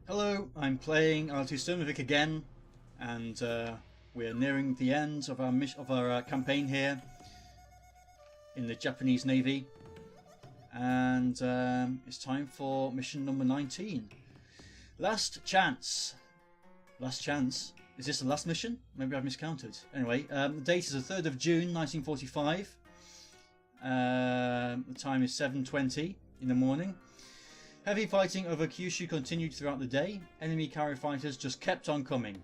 Hello, I'm playing IL-2 Sturmovik again, and we're nearing the end of our campaign here in the Japanese Navy, and it's time for mission number 19. Last chance. Last chance. Is this the last mission? Maybe I've miscounted. Anyway, the date is the 3rd of June 1945. The time is 7:20 in the morning. Heavy fighting over Kyushu continued throughout the day. Enemy carrier fighters just kept on coming.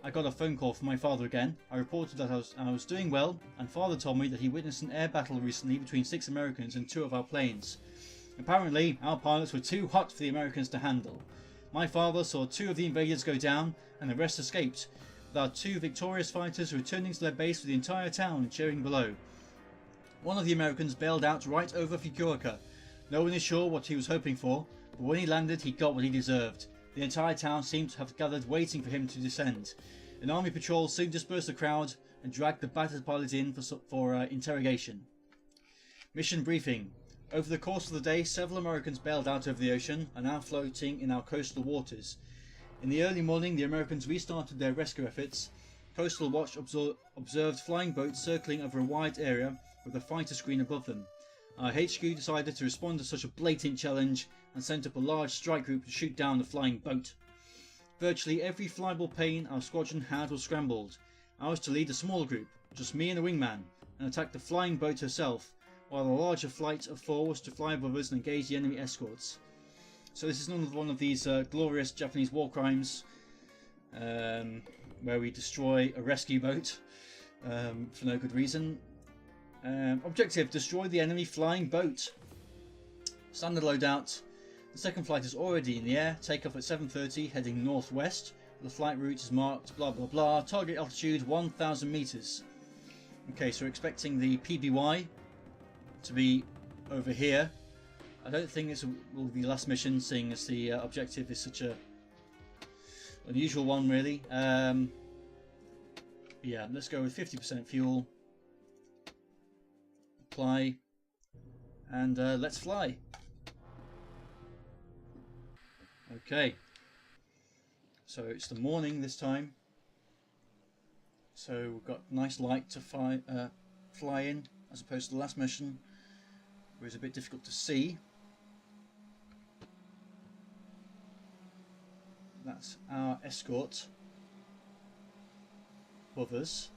I got a phone call from my father again. I reported that I was doing well, and father told me that he witnessed an air battle recently between 6 Americans and 2 of our planes. Apparently, our pilots were too hot for the Americans to handle. My father saw 2 of the invaders go down, and the rest escaped, with our 2 victorious fighters returning to their base with the entire town cheering below. One of the Americans bailed out right over Fukuoka. No one is sure what he was hoping for, but when he landed, he got what he deserved. The entire town seemed to have gathered waiting for him to descend. An army patrol soon dispersed the crowd and dragged the battered pilot in for interrogation. Mission briefing. Over the course of the day, several Americans bailed out over the ocean and are now floating in our coastal waters. In the early morning, the Americans restarted their rescue efforts. Coastal Watch observed flying boats circling over a wide area with a fighter screen above them. Our HQ decided to respond to such a blatant challenge and sent up a large strike group to shoot down the flying boat. Virtually every flyable plane our squadron had was scrambled. I was to lead a smaller group, just me and a wingman, and attack the flying boat herself, while a larger flight of 4 was to fly above us and engage the enemy escorts. So this is one of these glorious Japanese war crimes where we destroy a rescue boat for no good reason. Objective: destroy the enemy flying boat. Standard loadout. The second flight is already in the air. Take off at 7:30, heading northwest. The flight route is marked blah blah blah. Target altitude 1,000 meters. Okay, so we're expecting the PBY to be over here. I don't think this will be the last mission, seeing as the objective is such a unusual one, really. Yeah, let's go with 50% fuel. Apply, and let's fly. Okay, so it's the morning this time, so we've got nice light to fly in, as opposed to the last mission where it's a bit difficult to see. That's our escort above us.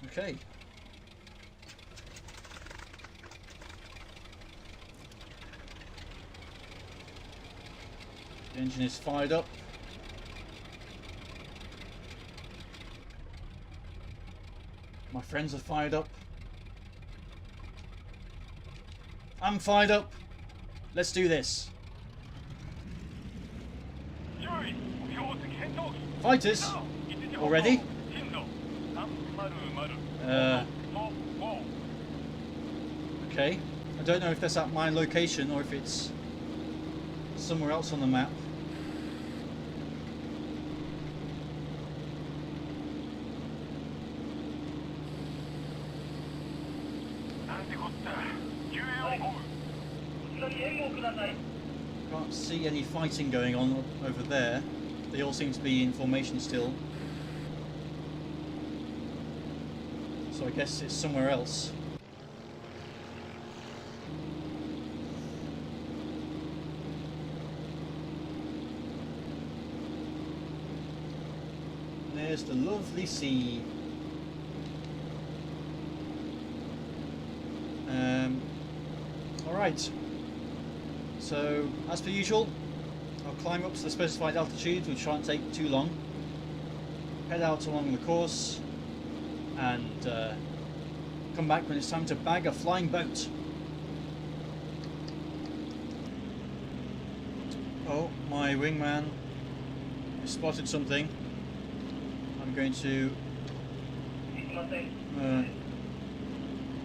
Okay. The engine is fired up. My friends are fired up. I'm fired up. Let's do this. Fighters? Already? Okay. I don't know if that's at my location or if it's somewhere else on the map. Can't see any fighting going on over there. They all seem to be in formation still. So I guess it's somewhere else. And there's the lovely sea. Alright. So, as per usual, I'll climb up to the specified altitude, which shan't take too long. Head out along the course, and come back when it's time to bag a flying boat. Oh, my wingman has spotted something. I'm going to... I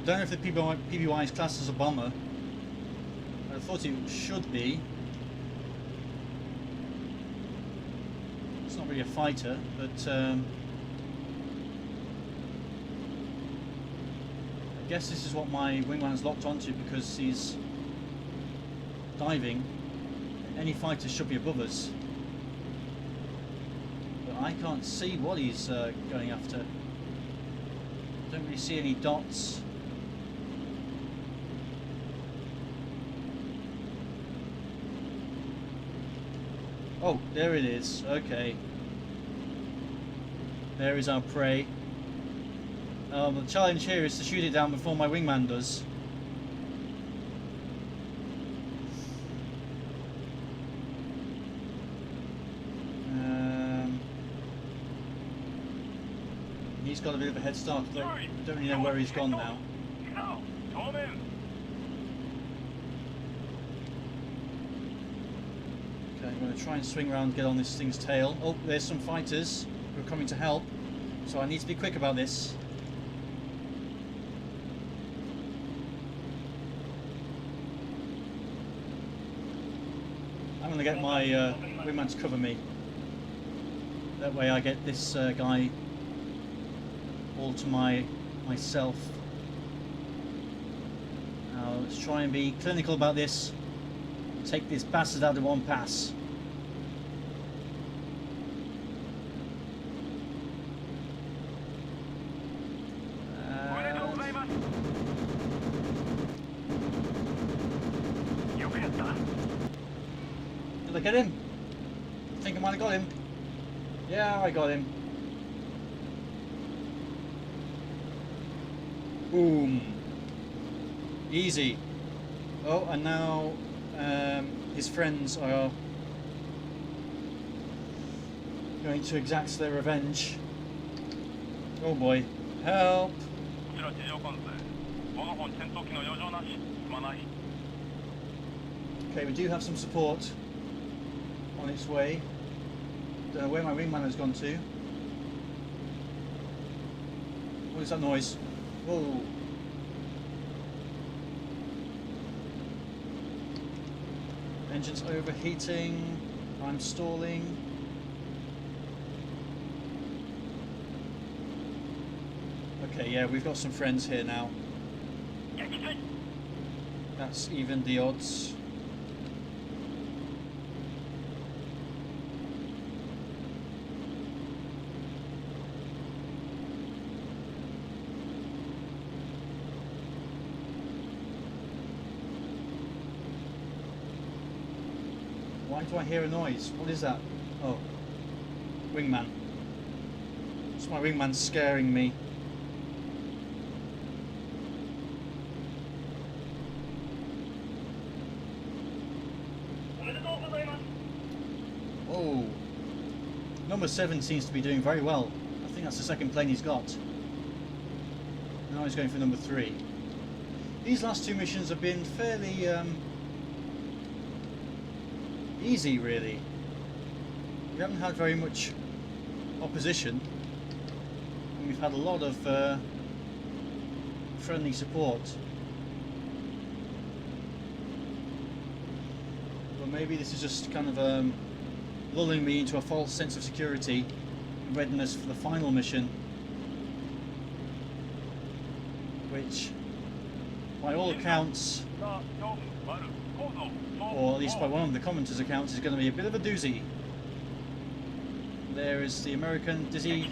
don't know if the PBY is classed as a bomber. I thought it should be. It's not really a fighter, but guess this is what my wingman's locked onto because he's diving. Any fighter should be above us. But I can't see what he's going after. Don't really see any dots. Oh, there it is. Okay. There is our prey. The challenge here is to shoot it down before my wingman does. He's got a bit of a head start. I don't really know where he's gone now. Okay, I'm going to try and swing around and get on this thing's tail. Oh, there's some fighters who are coming to help. So I need to be quick about this. I'm going to get my wingman to cover me. That way I get this guy all to myself. Now let's try and be clinical about this. Take this bastard out of one pass. Did I get him? I think I might have got him. Yeah, I got him. Boom. Easy. Oh, and now his friends are going to exact their revenge. Oh boy. Help! Okay, we do have some support on its way. Don't know where my wingman has gone to. What is that noise? Whoa. Engine's overheating. I'm stalling. Okay, yeah, we've got some friends here now. That's even the odds. Why do I hear a noise? What is that? Oh, wingman. It's my wingman scaring me. Oh, number 7 seems to be doing very well. I think that's the second plane he's got. Now he's going for number 3. These last 2 missions have been fairly easy, really. We haven't had very much opposition, and we've had a lot of friendly support. But maybe this is just kind of lulling me into a false sense of security and readiness for the final mission, which, by all accounts, or at least by one of the commenters' accounts, is going to be a bit of a doozy. There is the American Dizzy,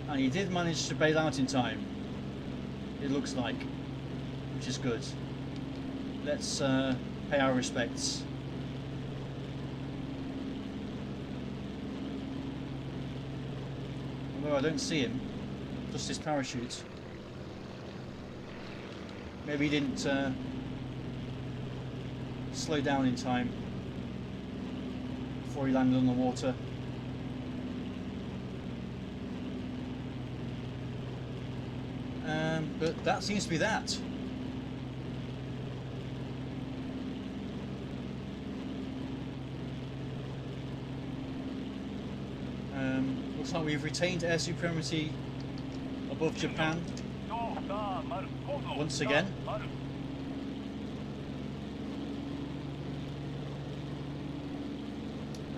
and he did manage to bail out in time, it looks like, which is good. Let's pay our respects. Although I don't see him, just his parachute. Maybe he didn't slow down in time before he landed on the water. But that seems to be that. Looks like we've retained air supremacy above Japan once again.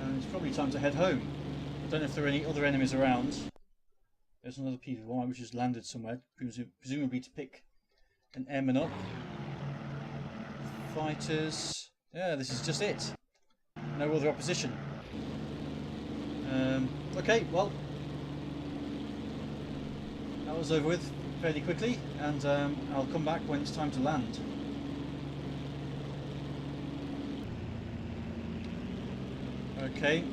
And it's probably time to head home. I don't know if there are any other enemies around. There's another P1 which has landed somewhere, presumably to pick and airmen up. Fighters. Yeah, this is just it. No other opposition. Okay, well, that was over with fairly quickly, and I'll come back when it's time to land. Okay,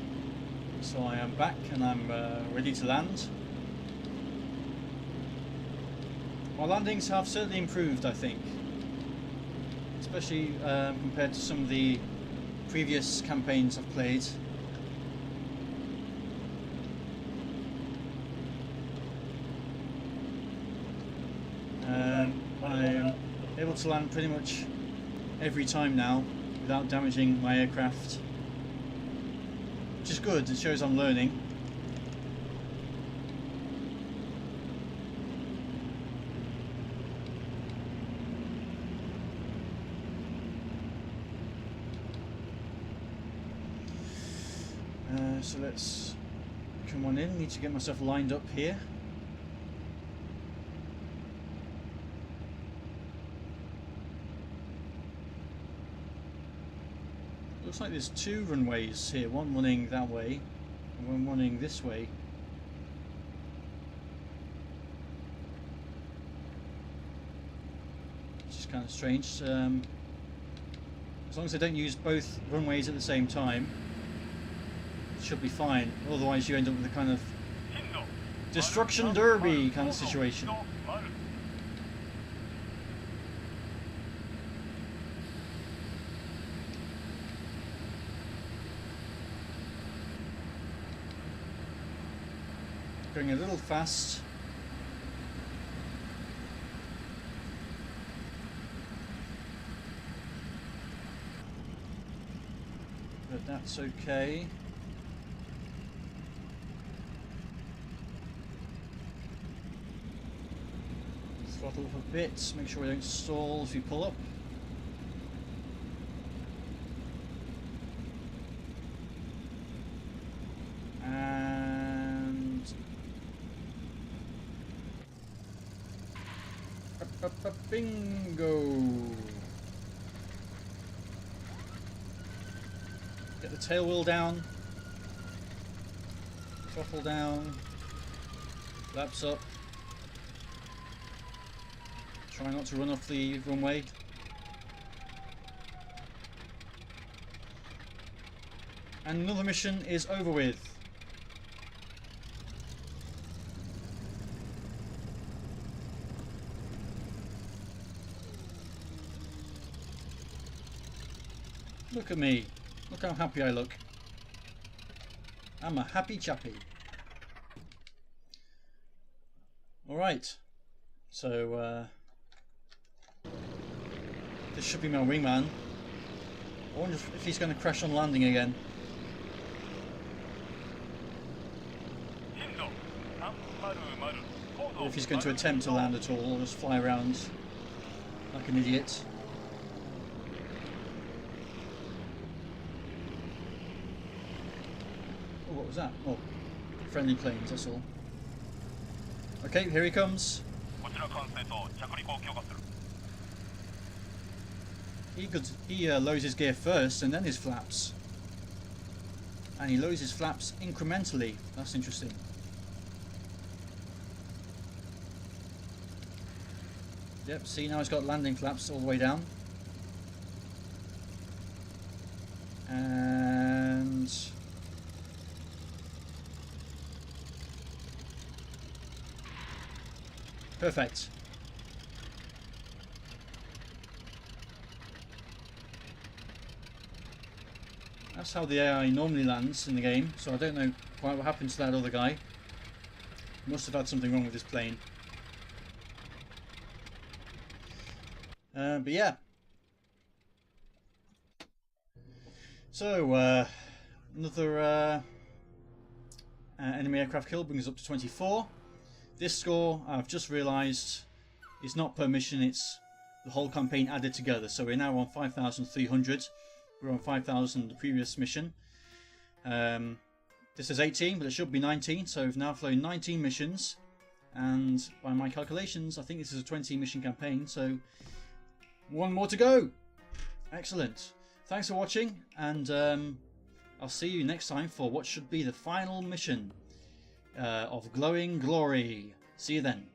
so I am back and I'm ready to land. My landings have certainly improved, I think, especially compared to some of the previous campaigns I've played. I'm able to land pretty much every time now without damaging my aircraft, which is good. It shows I'm learning. So let's come on in. Need to get myself lined up here. Looks like there's two runways here, one running that way and one running this way. Which is kind of strange. As long as I don't use both runways at the same time, it should be fine. Otherwise you end up with a kind of destruction derby kind of situation. Going a little fast. But that's okay. Throttle up a bit, make sure we don't stall as we pull up. Bingo! Get the tail wheel down, throttle down, flaps up. Try not to run off the runway. And another mission is over with. Look at me. Look how happy I look. I'm a happy chappy. Alright. So, this should be my wingman. I wonder if he's going to crash on landing again. Or if he's going to attempt to land at all, or just fly around like an idiot. Oh, what was that? Oh, friendly planes, that's all. Okay, here he comes. He lowers his gear first and then his flaps. And he lowers his flaps incrementally. That's interesting. Yep, see, now he's got landing flaps all the way down. And perfect. That's how the AI normally lands in the game, so I don't know quite what happened to that other guy. Must have had something wrong with his plane. But yeah. So, another enemy aircraft kill brings us up to 24. This score, I've just realised, is not per mission, it's the whole campaign added together. So we're now on 5,300. We're on 5,000 the previous mission. This is 18, but it should be 19. So we've now flown 19 missions. And by my calculations, I think this is a 20 mission campaign, so one more to go. Excellent. Thanks for watching, and I'll see you next time for what should be the final mission of Glowing Glory. See you then.